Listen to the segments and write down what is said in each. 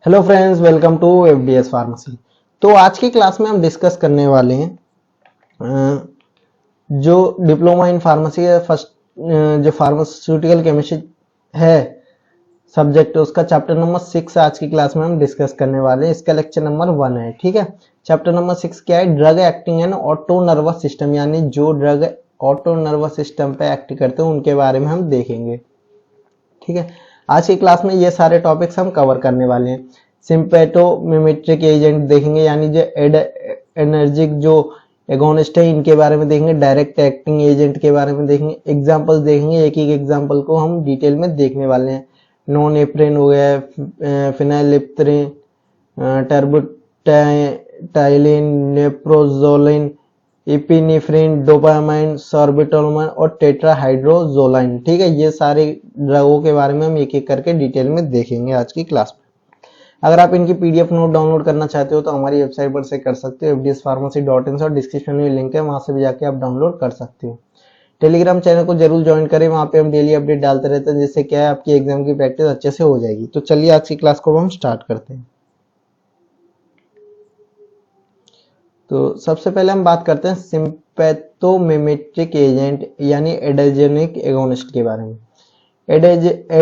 Hello friends, welcome to FDS pharmacy. तो आज की क्लास में हम डिस्कस करने वाले हैं जो डिप्लोमा इन फार्मेसी है फर्स्ट, जो फार्मास्यूटिकल केमिस्ट्री है सब्जेक्ट, उसका चैप्टर नंबर 6 आज की क्लास में हम डिस्कस करने वाले हैं। इसका लेक्चर नंबर 1 है। ठीक है, चैप्टर नंबर 6 क्या है? Drug acting and auto nervous system, यानी जो ड्रग ऑटो नर्वस सिस्टम पे एक्ट करते हैं उनके बारे में हम देखेंगे। ठीक है, आज की क्लास में ये सारे टॉपिक्स हम कवर करने वाले हैं। सिम्पेटोमिमेट्रिक एजेंट देखेंगे, यानी जो एनर्जिक जो एगोनिस्ट है इनके बारे में देखेंगे। डायरेक्ट एक्टिंग एजेंट के बारे में देखेंगे। एग्जांपल्स देखेंगे, एक एक एग्जांपल को हम डिटेल में देखने वाले हैं। नॉन एप्रिन हो गया, फिनाइलिप्थ्रिन, टर्बुटाइलिन, नेप्रोजोलिन, इपिनेफ्रिन, डोपामाइन, सॉर्बिटोलमाइन और टेट्राहाइड्रोजोलाइन। ठीक है, ये सारे ड्रगों के बारे में हम एक एक करके डिटेल में देखेंगे आज की क्लास में। अगर आप इनकी पीडीएफ नोट डाउनलोड करना चाहते हो तो हमारी वेबसाइट पर से कर सकते हो, fdspharmacy.in, और डिस्क्रिप्शन में लिंक है, वहां से भी जाके आप डाउनलोड कर सकते हो। टेलीग्राम चैनल को जरूर ज्वाइन करें, वहां पे हम डेली अपडेट डालते रहते हैं, जिससे क्या है आपकी एग्जाम की प्रैक्टिस अच्छे से हो जाएगी। तो चलिए आज की क्लास को हम स्टार्ट करते हैं। तो सबसे पहले हम बात करते हैं सिम्पैथोमिमेट्रिक एजेंट यानी एडर्जेनिक एगोनिस्ट के बारे में। एड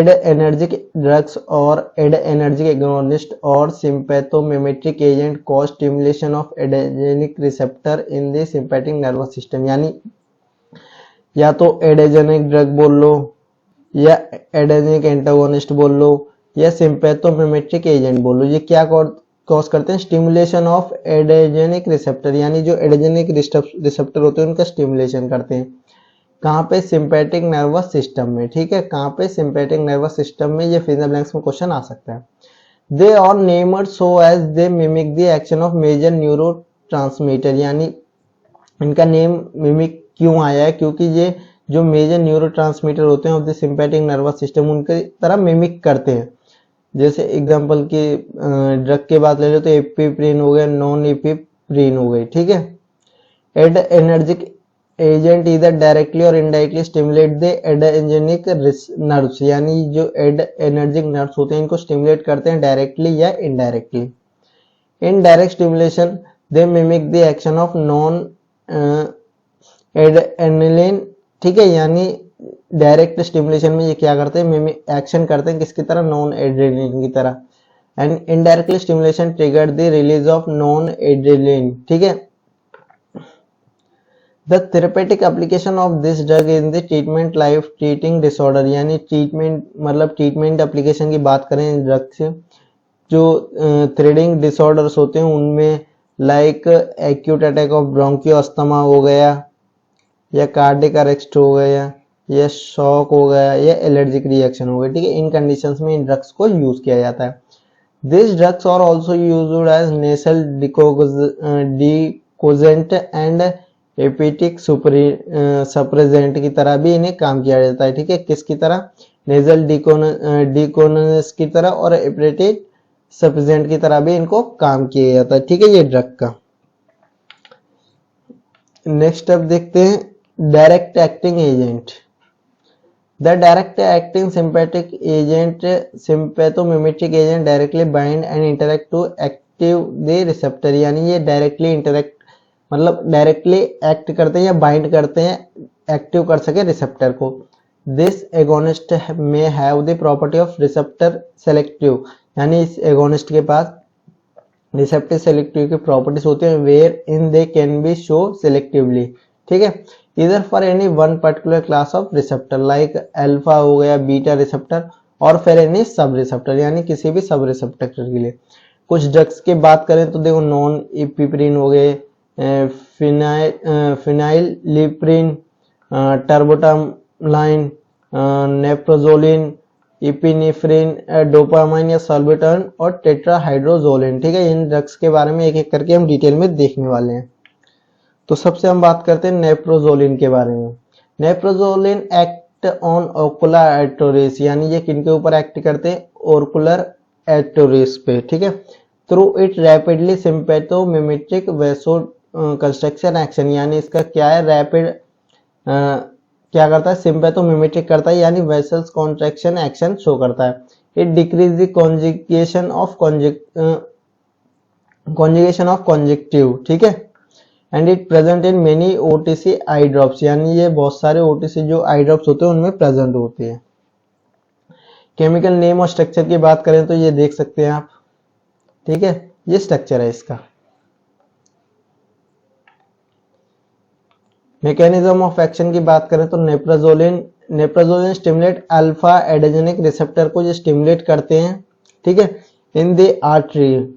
एनर्जिक ड्रग्स और एड एनर्जिक एगोनिस्ट और sympathomimetic agent cause stimulation of adrenergic receptor in the sympathetic nervous system, यानी या तो एडर्जेनिक ड्रग बोल लो, या एडर्जेनिक एंटागोनिस्ट बोल लो, या सिम्पैथोमिमेट्रिक एजेंट बोल लो। ये क्या कॉज करते हैं? स्टिमुलेशन ऑफ एडर्जेनिक रिसेप्टर, यानी जो एडर्जेनिक रिसेप्टर होते हैं उनका स्टिमुलेशन करते हैं। कहाँ पे? सिंपैथिक नर्वस सिस्टम में। ठीक है, कहाँ पे? सिंपैथिक नर्वस सिस्टम में। ये फिजर ब्लैंक्स में क्वेश्चन आ सकता है। They are named so as they mimic the action of major neuro transmitter, यानी इनका नेम मिमिक क्यों आया है? क्योंकि ये जो मेजर न्यूरो ट्रांसमीटर होते हैं of the sympathetic nervous system उनके तरह मिमिक करते हैं। जैसे एग्जाम्पल की ड्रग की बात ले लो तो एपिप्रिन हो गया, नॉन एपिप्रिन हो गई। ठीक है, एड एनर्जिक एजेंट इधर डायरेक्टली और इनडायरेक्टली स्टिमुलेट द एडर्जेनिक नर्व्स, यानी जो एड एनर्जिक नर्व्स होते हैं इनको स्टिमुलेट करते हैं डायरेक्टली या indirectly. In direct stimulation they mimic the action of non adrenaline. ठीक है, यानी डायरेक्ट स्टिमुलेशन में ये क्या करते हैं? मिमिक एक्शन करते हैं किसकी तरह? नॉन एड्रेनलिन की तरह। And indirectly stimulation trigger the release of non adrenaline. ठीक है, the therapeutic application of this drug in the treatment life treating disorder, यानी ट्रीटमेंट मतलब ट्रीटमेंट एप्लीकेशन की बात करें इस ड्रग से, जो थ्रेडिंग डिसऑर्डर्स होते हैं उनमें, लाइक एक्यूट अटैक ऑफ ब्रोंकियोस्थमा हो गया, या कार्डियक अरेस्ट हो गया, या शॉक हो गया, या एलर्जिक रिएक्शन हो गया। ठीक है, इन कंडीशंस में इन ड्रग्स को यूज किया जाता है। This drugs are also used as nasal decongestant and appetite suppressant की तरह भी इन्हें काम किया जाता है। ठीक है, किसकी तरह? नेजल डिकोनेस की तरह और एपिटिक सप्रेजेंट की तरह भी इनको काम किया जाता है। ठीक है, ये ड्रग का। नेक्स्ट अब देखते हैं direct acting agent. The direct acting sympathetic agent sympathomimetic agent directly bind and interact to active the receptor, यानी ये डायरेक्टली इंटरेक्ट मतलब डायरेक्टली एक्ट करते हैं या बाइंड करते हैं, एक्टिव कर सके रिसेप्टर को। दिस एगोनिस्ट में have the property of receptor selective, यानी इस एगोनिस्ट के पास रिसेप्टर सेलेक्टिव की प्रॉपर्टीज होती हैं, where in they can be show selectively. ठीक है, इधर for any one particular class of receptor, like alpha हो गया, बीटा रिसेप्टर, और फिर एनी सब रिसेप्टर, यानी किसी भी सब रिसेप्टर के लिए। कुछ ड्रग्स की बात करें तो देखो, नॉन एपिप्रिन हो गए, फिनाइलिप्रिन, टर्बोटामाइन, नेप्रोजोलिन, इपिनेफ्रिन, डोपामाइन या सॉल्बिटॉन और टेट्राहाइड्रोजोलिन। ठीक है, इन ड्रग्स के बारे में एक एक करके हम डिटेल में देखने वाले हैं। तो सबसे हम बात करते हैं नेप्रोजोलिन के बारे में। नेप्रोजोलिन एक्ट ऑन ओकुलर एटोरिस, यानी ये किनके ऊपर एक्ट करते हैं? ओकुलर एटोरिस पे। ठीक है, through it rapidly sympathomimetic vasoconstriction action, यानी इसका क्या है? रैपिड क्या करता है? सिम्पैथोमिमेट्रिक करता है, यानी वेसल्स कॉन्ट्रैक्शन एक्शन शो करता है। It decrease the conjugation of conjunctive, ठीक है, and it present in many OTC eye drops, यानी ये बहुत सारे ओटीसी जो आई ड्रॉप्स होते हैं उनमें प्रेजेंट होती है। केमिकल नेम और स्ट्रक्चर की बात करें तो ये देख सकते हैं आप, ठीक है, ये स्ट्रक्चर है इसका। मैकेनिज्म ऑफ एक्शन की बात करें तो naphazoline stimulate alpha adrenergic receptor को ये स्टिमुलेट करते हैं, ठीक है, in the artery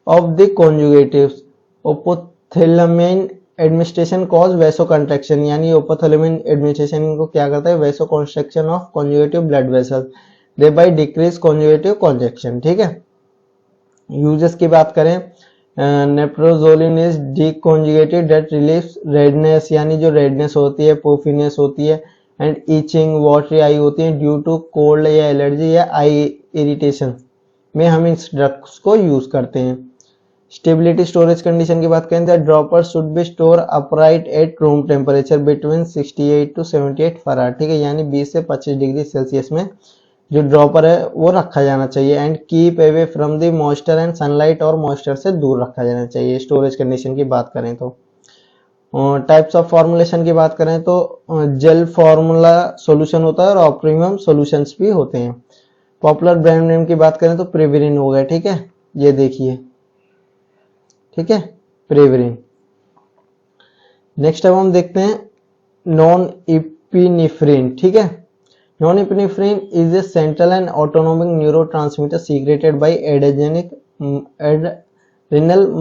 of the conjunctivas. Ophthalmic administration cause vasoconstriction, यानी ओपोथैलेमिन एडमिनिस्ट्रेशन इनको क्या करता है, vasoconstriction of conjunctival blood vessels, thereby decrease conjugative contraction, ठीक है। यूजेस की बात करें, नेप्रोजोलिन इज डीकॉन्जुगेटेड दैट रिलीव्स रेडनेस, यानी जो रेडनेस होती है, पोफिनेस होती है, एंड ईचिंग, वाटरी आई होती है ड्यू टू कोल्ड या एलर्जी या आई इरिटेशन में हम इस ड्रग्स को यूज करते हैं। स्टेबिलिटी स्टोरेज कंडीशन की बात करें तो dropper should be store upright at room temperature between 68 to 78 farad, ठीक है, यानी 20 से 25 डिग्री सेल्सियस में जो ड्रॉपर है वो रखा जाना चाहिए। And keep away from the moisture and sunlight, और मॉइस्चर से दूर रखा जाना चाहिए। स्टोरेज कंडीशन की बात करें तो टाइप्स ऑफ फॉर्मुलेशन की बात करें तो जेल फॉर्मूला सॉल्यूशन होता है और ऑप्टिमम सॉल्यूशंस भी होते हैं। पॉपुलर ब्रांड नेम की बात करें तो प्रेविरिन हो गया, ठीक है, ये देखिए, ठीक है, प्रेविरिन। नेक्स्ट अब हम देखते हैं नॉन इपिनेफ्रिन, ठीक है। Norepinephrine is a central and autonomic neurotransmitter secreted by adrenal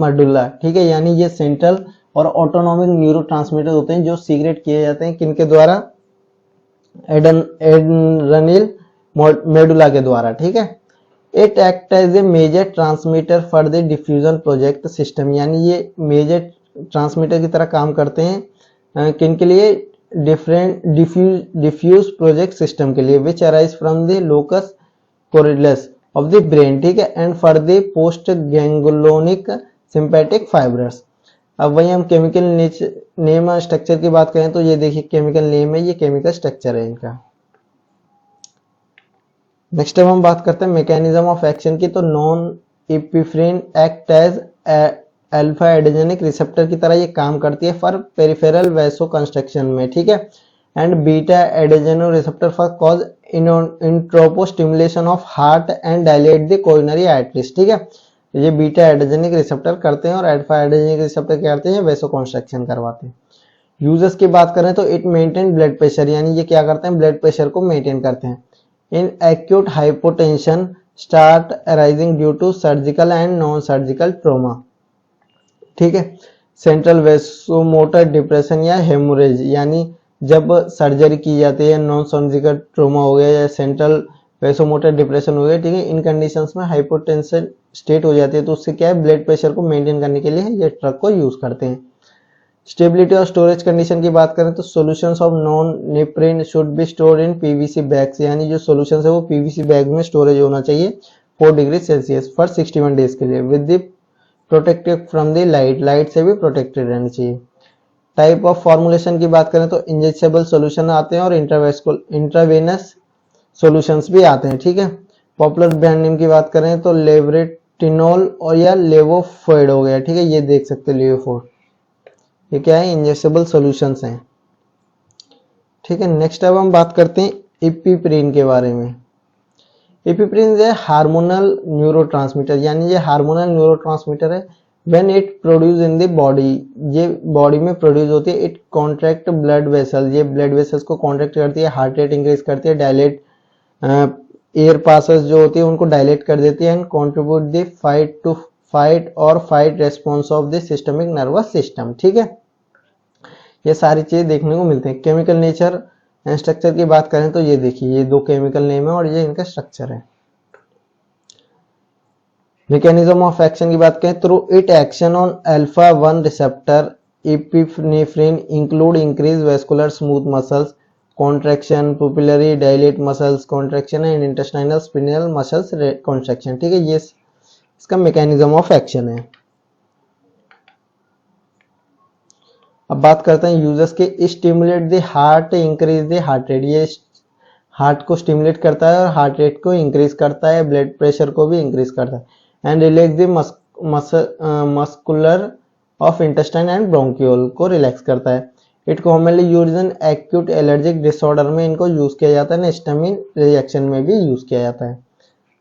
medulla, ठीक है, यानी ये सेंट्रल और ऑटोनॉमिक न्यूरोट्रांसमीटर होते हैं जो सीक्रेट किए जाते हैं किनके द्वारा, एड्रेनल मेडुला के द्वारा, ठीक है। It act as a major transmitter for the diffusion project system, यानी ये मेजर ट्रांसमीटर की तरह काम करते हैं किनके लिए, डिफ्यूज प्रोजेक्ट सिस्टम के लिए, which arise from the locus coeruleus of the brain, ठीक है, and for the post ganglionic sympathetic fibres. अब वही हम केमिकल नेम और स्ट्रक्चर की बात करें तो ये देखिए केमिकल नेम है, ये केमिकल स्ट्रक्चर है इनका। नेक्स्ट अब हम बात करते हैं मैकेनिज्म ऑफ एक्शन की, तो norepinephrine act as alpha adrenergic receptor की तरह ये काम करती है फॉर पेरिफेरल वैसो कंस्ट्रक्शन में, ठीक है, एंड बीटा एडेजेनो receptor for cause inotropic stimulation of heart and dilate the coronary arteries, ठीक है, ये बीटा एडेजेनिक रिसेप्टर करते हैं और अल्फा एडेजेनिक रिसेप्टर क्या करते हैं, वैसो कंस्ट्रक्शन करवाते हैं। यूजेस की बात करें तो इट मेंटेन ब्लड प्रेशर, यानी ये क्या करते हैं, ब्लड प्रेशर को मेंटेन करते हैं। In acute hypotension start arising due to surgical and non surgical trauma, ठीक है। सेंट्रल वेसोमोटर डिप्रेशन या हेमोरेज, यानी जब सर्जरी की जाती है, नॉन सर्जिकल ट्रोमा हो गया या सेंट्रल वेसोमोटर डिप्रेशन हो गया, ठीक है, इन कंडीशंस में हाइपोटेंशन स्टेट हो जाती है, तो उससे क्या है, ब्लड प्रेशर को मेंटेन करने के लिए ये ड्रग को यूज करते हैं। स्टेबिलिटी और स्टोरेज कंडीशन की बात करें तो solutions of norepinephrine should be stored in PVC bags, यानी जो सॉल्यूशंस है वो पीवीसी बैग में स्टोरेज होना चाहिए 4 डिग्री सेल्सियस फॉर 61 डेज के लिए, with the protected from the light से भी प्रोटेक्टेड रहना चाहिए। टाइप ऑफ फॉर्मुलेशन की बात करें तो इंजेक्टेबल सॉल्यूशन आते हैं और इंट्रावेनस सॉल्यूशंस भी आते हैं, ठीक है। पॉपुलर ब्रांड नेम की बात करें तो लेवरेटिनोल और या लेवोफोइड हो गया, ठीक है, ये देख सकते हैं लेवोफोइड, ये क्या है, इंजेक्टेबल सॉल्यूशंस हैं, ठीक है। नेक्स्ट अब हम बात करते हैं इपिप्रीन के बारे में। इपिप्रीन है हार्मोनल न्यूरोट्रांसमीटर, यानी ये हार्मोनल न्यूरोट्रांसमीटर है। When it produce in the body, ये बॉडी में प्रोड्यूस होती है, इट कॉन्ट्रैक्ट ब्लड वेसल, ये ब्लड वेसल्स को कॉन्ट्रैक्ट करती है, हार्ट रेट इंक्रीज करती है, डायलेट एयर पासेस जो होती है उनको डायलेट कर देती है, and contribute the fight response of the systemic nervous system, ठीक है। ये सारी चीजें देखने को मिलते हैं। केमिकल नेचर एंड स्ट्रक्चर की बात करें तो ये देखिए, ये 2 केमिकल नेम है और ये इनका स्ट्रक्चर है। मैकेनिज्म ऑफ एक्शन की बात करें, through it action on alpha 1 receptor epinephrine include increase vascular smooth muscles contraction, pupillary dilate muscles contraction and intestinal spinal muscles contraction, ठीक है, ये इसका मैकेनिज्म ऑफ एक्शन है। अब बात करते हैं यूजर्स के, stimulate the heart, increase the heart rate, ये हार्ट को स्टिमुलेट करता है और हार्ट रेट को इंक्रीज करता है, ब्लड प्रेशर को भी इंक्रीज करता है and relax the muscular of intestine and bronchiole को रिलैक्स करता है। It commonly use in acute allergic disorder में इनको यूज किया जाता है, हिस्टामिन रिएक्शन में भी यूज किया जाता है।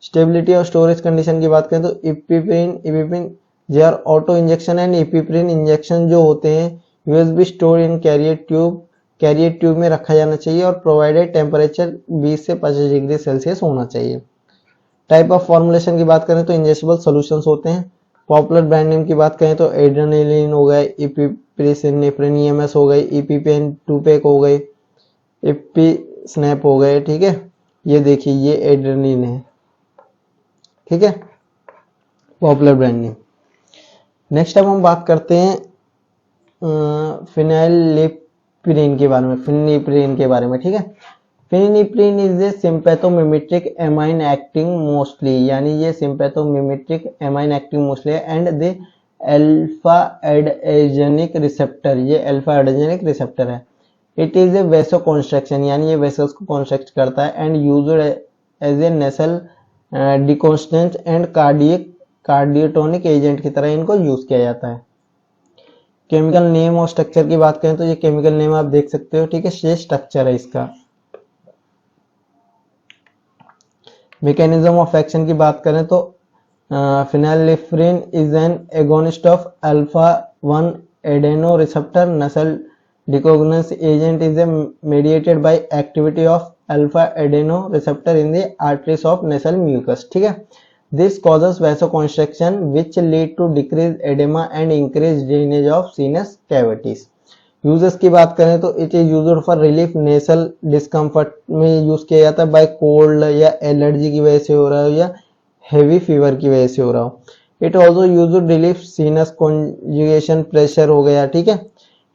स्टेबिलिटी और स्टोरेज कंडीशन की बात करें तो epinephrine J R auto injection and epinephrine injection जो होते हैं USB store in carrier tube में रखा जाना चाहिए और प्रोवाइडेड टेम्परेचर 20 से 25 डिग्री सेल्सियस होना चाहिए। टाइप ऑफ फॉर्मुलेशन की बात करें तो इंजेक्टेबल सॉल्यूशंस होते हैं। पॉपुलर ब्रांड नेम की बात करें तो एड्रेनालिन हो गए, इपिप्रिन ईएमएस हो गई, इपीपेन 2 पैक हो गए, इपी स्नैप हो गए। ठीक है, ये देखिए ये एड्रेनालिन है। ठीक है, पॉपुलर ब्रांड नेम। नेक्स्ट अब हम बात करते हैं फिनाइलिप्रिन के बारे में, फिनिप्रिन के बारे में। ठीक है, phenylephrine is a sympathomimetic amine acting mostly, यानी ये सिंपैथोमिमेटिक एमाइन एक्टिंग मोस्टली है and the alpha adrenergic receptor, ये अल्फा एडेजेनिक रिसेप्टर है। It is a vasoconstriction, यानी ये वेसल्स को कॉन्स्ट्रक्ट करता है and used as a nasal decongestant and cardiotonic agent की तरह इनको यूज किया जाता है। केमिकल नेम और स्ट्रक्चर की बात करें तो ये केमिकल नेम आप देख सकते हो। ठीक है, ये स्ट्रक्चर है इसका। मैकेनिज्म ऑफ एक्शन की बात करें तो phenylephrine is an agonist of alpha 1 adreno receptor nasal decongestant agent is a mediated by activity of alpha adreno receptor in the arteries of nasal mucous. ठीक है, this causes vasoconstriction which lead to decreased edema and increased drainage of sinus cavities. Uses की बात करें तो it is used for relief nasal discomfort में use किया जाता है, बाय कोल्ड या एलर्जी की वजह से हो रहा हो या हेवी फीवर की वजह से हो रहा हो। It also used relief sinus congestion pressure हो गया। ठीक है,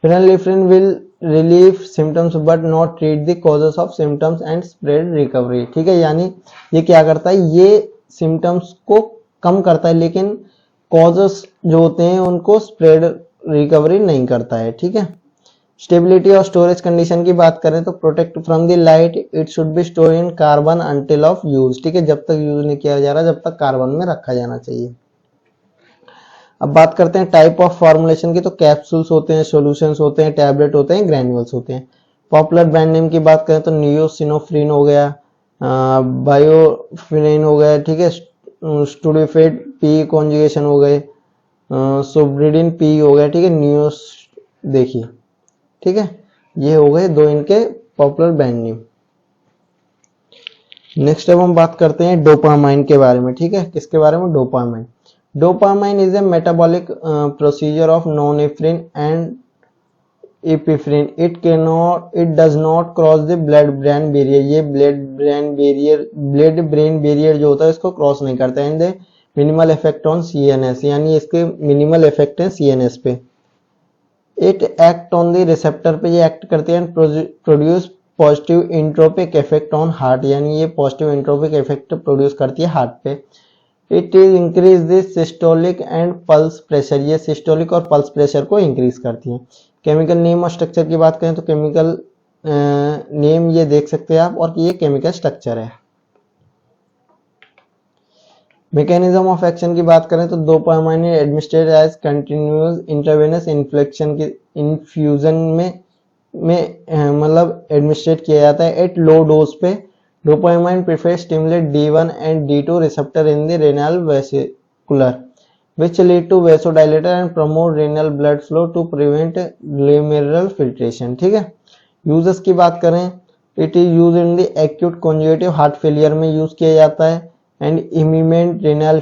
phenylephrine will relief symptoms but not treat the causes of symptoms and spread recovery. ठीक है, यानी ये क्या करता है, ये सिम्टम्स को कम करता है लेकिन कॉजेस जो होते हैं उनको स्प्रेड रिकवरी नहीं करता है। ठीक है, स्टेबिलिटी और स्टोरेज कंडीशन की बात करें तो protect from the light, it should be store in carbon until of use. ठीक है, जब तक यूज नहीं किया जा रहा जब तक कार्बन में रखा जाना चाहिए। अब बात करते हैं टाइप ऑफ फॉर्मुलेशन की, तो कैप्सूल्स होते हैं, सॉल्यूशंस होते हैं, टैबलेट होते हैं, ग्रैन्युअल्स होते हैं। पॉपुलर ब्रांड नेम की बात करें तो नियोसिनोफ्रिन हो गया, बायोफिनेन हो गया। ठीक है, स्टूडियोफेड पी कॉन्जुगेशन हो गए, सोब्रिडिन पी हो गया। ठीक है, न्यूस देखिए। ठीक है, ये हो गए दो इनके पॉपुलर ब्रांड नेम। नेक्स्ट अब हम बात करते हैं डोपामाइन के बारे में। ठीक है, किसके बारे में, dopamine. Dopamine is a metabolic procedure of norepinephrine and epinephrine. It does not cross the blood brain barrier, ये ब्लड ब्रेन बैरियर जो होता है इसको क्रॉस नहीं करता है। And the minimal effect on CNS, यानी इसके मिनिमल इफेक्ट है सीएनएस पे। It act on the receptor पे ये एक्ट करती है and produce positive inotropic effect on heart, यानी ये पॉजिटिव इंट्रोपिक इफेक्ट प्रोड्यूस करती है हार्ट पे। It is increase the systolic and pulse pressure, ये सिस्टोलिक और पल्स प्रेशर को इंक्रीज करती है। केमिकल नेम और स्ट्रक्चर की बात करें तो केमिकल नेम ये देख सकते हैं आप और ये केमिकल स्ट्रक्चर है। मैकेनिज्म ऑफ एक्शन की बात करें तो dopamine administered as continuous intravenous infusion में मतलब एडमिनिस्ट्रेट किया जाता है एट लो डोज पे। Dopamine prefer stimulate D1 and D2 receptor in the renal vesicular which lead to vasodilator and promote renal blood flow to prevent glomerular filtration। ठीक है, uses की बात करें it is use in the acute congestive heart failure में use किया जाता है and immediate renal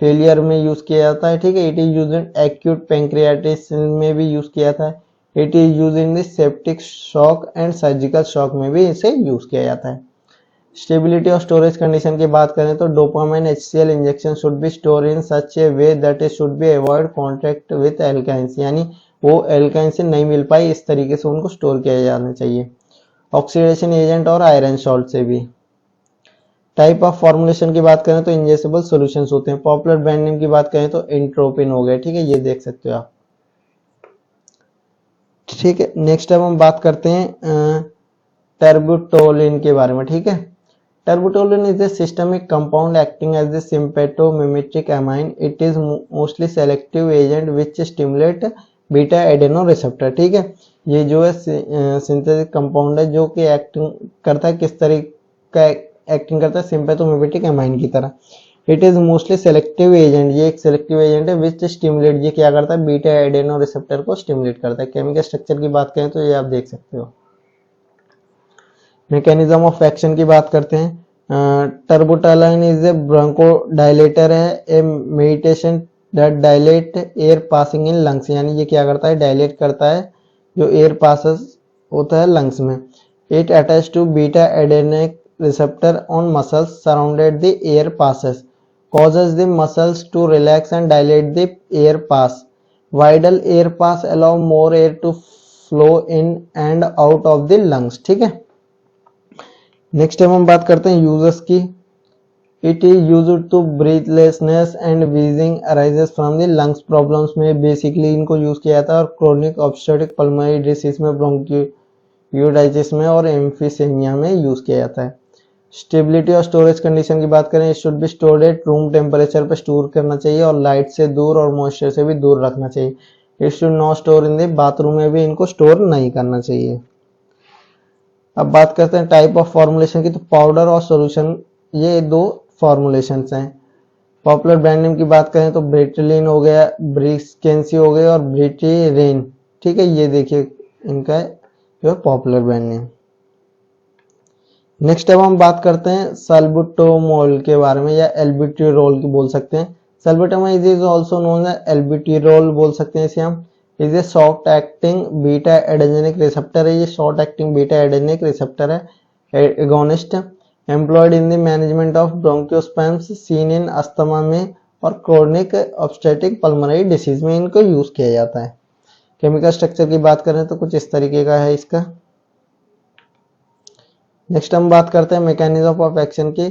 failure में यूज किया जाता है। ठीक है, it is use in acute pancreatitis में भी यूज किया जाता है। It is use in the septic shock and surgical shock में भी इसे यूज किया जाता है। स्टेबिलिटी और स्टोरेज कंडीशन की बात करें तो dopamine HCl injection should be store in such A way that it should be avoid contact with alkynes, यानी वो एल्काइन से नहीं मिल पाई इस तरीके से उनको स्टोर किया जाना चाहिए। ऑक्सीडेशन एजेंट और आयरन सॉल्ट से भी। टाइप ऑफ फॉर्मुलेशन की बात करें तो इंजेक्टेबल सॉल्यूशंस होते हैं। पॉपुलर ब्रांड नेम की बात करें तो इंट्रोपिन हो गया। ठीक है, ये देख सकते हो आप। ठीक है, नेक्स्ट अब हम बात करते हैं टर्बुटोलिन के बारे में, ठीक है। Terbutaline is a systemic compound acting as a sympathomimetic amine. It is mostly selective agent which stimulate beta adreno receptor, ठीक है। ये जो है सिंथेटिक कंपाउंड है जो कि एक्टिंग करता है, किस तरीके का एक्टिंग करता है, सिम्पेटोमिमेटिक एमाइन की तरह। It is mostly selective agent, ये एक सेलेक्टिव एजेंट है विच स्टिमुलेट, ये क्या करता है, बीटा एडेनो रिसेप्टर को स्टिमुलेट करता है। केमिकल स्ट्रक्चर की बात करें तो ये आप देख सकते हो। मैकेनिज्म ऑफ एक्शन की बात करते हैं। टर्बुटोलिन इज ए ब्रोंकोडाइलेटर है, ए meditation that dilate air passing in lungs, यानी ये क्या करता है, डायलेट करता है जो एयर पासेस होता है लंग्स में। It attach to beta adrenergic receptor on muscles surrounded the air passes, causes the muscles to relax and dilate the air pass. Wider air pass allow more air to flow in and out of the lungs, ठीक है। Next time हम बात करते हैं users की। It is used to breathlessness and wheezing arises from the lungs problems में basically इनको use किया जाता है, और क्रोनिक ऑब्स्ट्रक्टिव पल्मोनरी डिसीज में, ब्रोंकियोडाइटिस में और एम्फीसेमिया में यूज किया जाता है। स्टेबिलिटी और स्टोरेज कंडीशन की बात करें, should be stored at room temperature पर स्टोर करना चाहिए और लाइट से दूर और मॉइस्चर से भी दूर रखना चाहिए। It should not store in the bathroom में भी इनको स्टोर नहीं करना चाहिए। अब बात करते हैं टाइप ऑफ फॉर्मुलेशन की, तो पाउडर और सॉल्यूशन, ये दो फॉर्मुलेशन हैं। पॉपुलर ब्रांड नेम की बात करें तो ब्रिटलिन हो गया, ब्रिक्सकेंसी हो गया और ब्रिटीरेन, ठीक है। ये देखिए इनका जो पॉपुलर ब्रांड नेम। नेक्स्ट अब हम बात करते हैं सल्बुटामोल के बारे में, या एल्ब्यूटेरोल की बोल सकते हैं। Salbutamol is also known as albuterol बोल सकते हैं इसे हम। Is a short acting beta adrenergic receptor है, ये short acting beta adrenergic receptor है, agonist, employed in the management of bronchospasms seen in asthma में और क्रोनिक ऑब्स्ट्रक्टिव पल्मोनरी डिसीज में इनको यूज किया जाता है। केमिकल स्ट्रक्चर की बात करें तो कुछ इस तरीके का है इसका। नेक्स्ट हम बात करते हैं मैकेनिज्म ऑफ एक्शन की।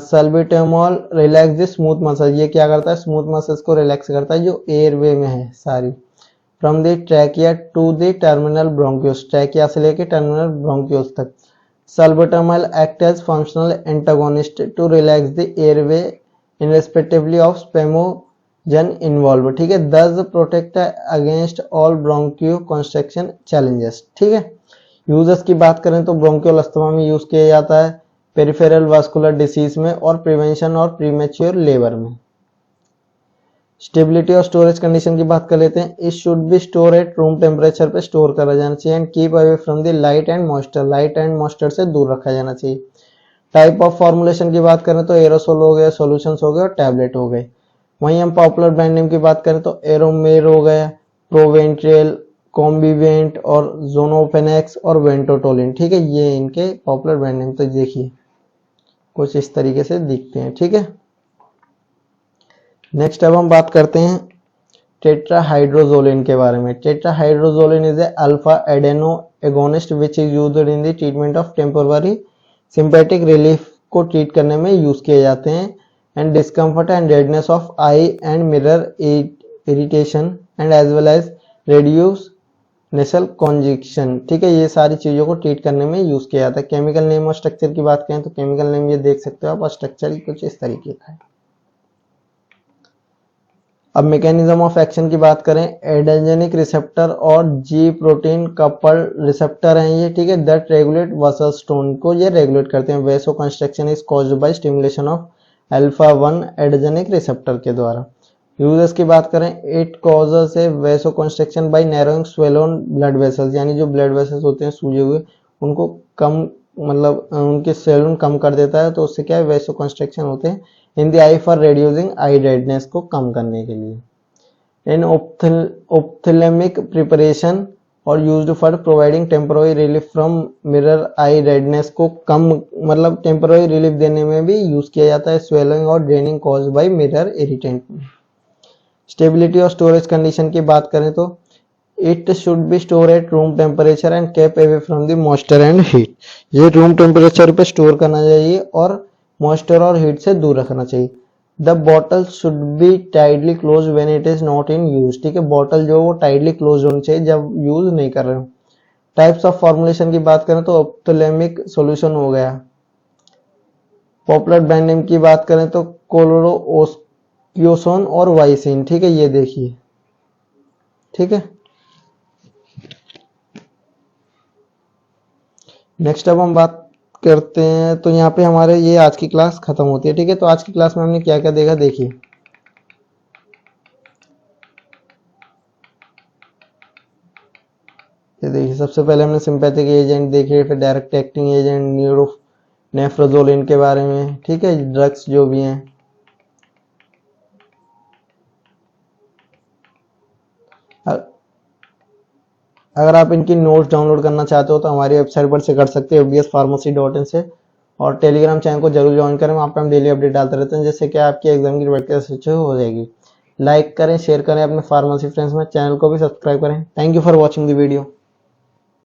Salbutamol relax the smooth muscle, ये क्या करता है, स्मूथ मसल्स को रिलैक्स करता है जो एयरवे में है सारी। From the trachea to the terminal bronchioles, trachea से लेकर टर्मिनल ब्रोंकियोस तक। Salbutamol act as functional antagonist to relax the airway in respectively of spasmogen involve, ठीक है। Thus protect against all bronchoconstriction challenges, ठीक है। Users की बात करें तो ब्रोंकियल अस्थमा में यूज किया जाता है, पेरिफेरल वास्कुलर डिसीज में और प्रिवेंशन और प्रीमेच्योर लेबर में। स्टेबिलिटी और स्टोरेज कंडीशन की बात कर लेते हैं। It should be store at room temperature पे स्टोर करा जाना चाहिए and keep away from the light and moisture, light and moisture से दूर रखा जाना चाहिए। टाइप ऑफ फॉर्मुलेशन की बात करें तो एरोसोल हो गया, सॉल्यूशंस हो गए और टैबलेट हो गए। वहीं हम पॉपुलर ब्रांड नेम की बात करें तो एरोमेर हो गया, प्रोवेंट्रियल, कॉम्बिवेंट और जोनोफेनेक्स और वेंटोटोलिन, ठीक है। ये इनके पॉपुलर ब्रांड नेम, तो देखिए कुछ इस तरीके से दिखते हैं, ठीक है। नेक्स्ट अब हम बात करते हैं टेट्राहाइड्रोजोलिन के बारे में। Tetrahydrozoline is a alpha adreno agonist which is used in the treatment of temporary sympathetic relief को ट्रीट करने में यूज किए जाते हैं, and discomfort and redness of eye and minor irritation and as well as reduce nasal congestion, ठीक है। ये सारी चीजों को ट्रीट करने में यूज किया जाता है। केमिकल नेम और स्ट्रक्चर की बात करें तो केमिकल नेम ये देख सकते हो आप, और स्ट्रक्चर कुछ इस तरीके का है। अब मैकेनिज्म ऑफ एक्शन की बात करें, एडेनिक रिसेप्टर और जी प्रोटीन कपल रिसेप्टर हैं ये, ठीक है। दैट रेगुलेट वसल टोन को ये रेगुलेट करते हैं। Vasoconstriction is caused by stimulation of alpha 1 adrenergic receptor के द्वारा। यूजर्स की बात करें, it causes a vasoconstriction by narrowing swollen blood vessels, यानी जो ब्लड वेसल्स होते हैं सूजे हुए उनको कम, मतलब उनके स्वेलन कम कर देता है, तो उससे क्या है, वेसो कंस्ट्रक्शन होते हैं in the I for reducing I redness को कम करने के लिए। इन ऑप्थेल्मिक प्रिपरेशन और used for providing temporary relief from mirror I redness को कम, मतलब टेम्पोररी रिलीफ देने में भी यूज किया जाता है स्वेलिंग और draining caused by mirror irritant. Stability और स्टोरेज कंडीशन की बात करें तो it should be store at room temperature and keep away from the moisture and heat, ये रूम टेम्परेचर पे स्टोर करना चाहिए और मॉइस्चर और हीट से दूर रखना चाहिए। The bottle should be tightly close when it is not in use, ठीक है। बॉटल जो वो टाइटली क्लोज होनी चाहिए जब यूज नहीं कर रहे हो। टाइप्स ऑफ फॉर्मुलेशन की बात करें तो ऑप्थेल्मिक सॉल्यूशन हो गया। पॉपुलर ब्रांड नेम की बात करें तो क्लोरोओस्कियोसोन और वाइसिन। ठीक है, ये देखिए। ठीक है, नेक्स्ट अब हम बात करते हैं, तो यहाँ पे हमारे ये आज की क्लास खत्म होती है। ठीक है, तो आज की क्लास में हमने क्या क्या देखा देखिए। ये देखिए, सबसे पहले हमने सिंपैथिक एजेंट देखे, फिर डायरेक्ट एक्टिंग एजेंट, नेफ्रोजोल इनके बारे में। ठीक है, ड्रग्स जो भी हैं। अगर आप इनकी नोट्स डाउनलोड करना चाहते हो तो हमारी वेबसाइट पर से कर सकते हो, bspharmacy.in से। और टेलीग्राम चैनल को जरूर ज्वाइन करें, वहाँ पे हम डेली अपडेट डालते रहते हैं, जिससे कि आपकी एग्जाम की प्रैक्टिस हो जाएगी। लाइक करें, शेयर करें अपने फार्मेसी फ्रेंड्स में, चैनल को भी सब्सक्राइब करें। Thank you for watching the video.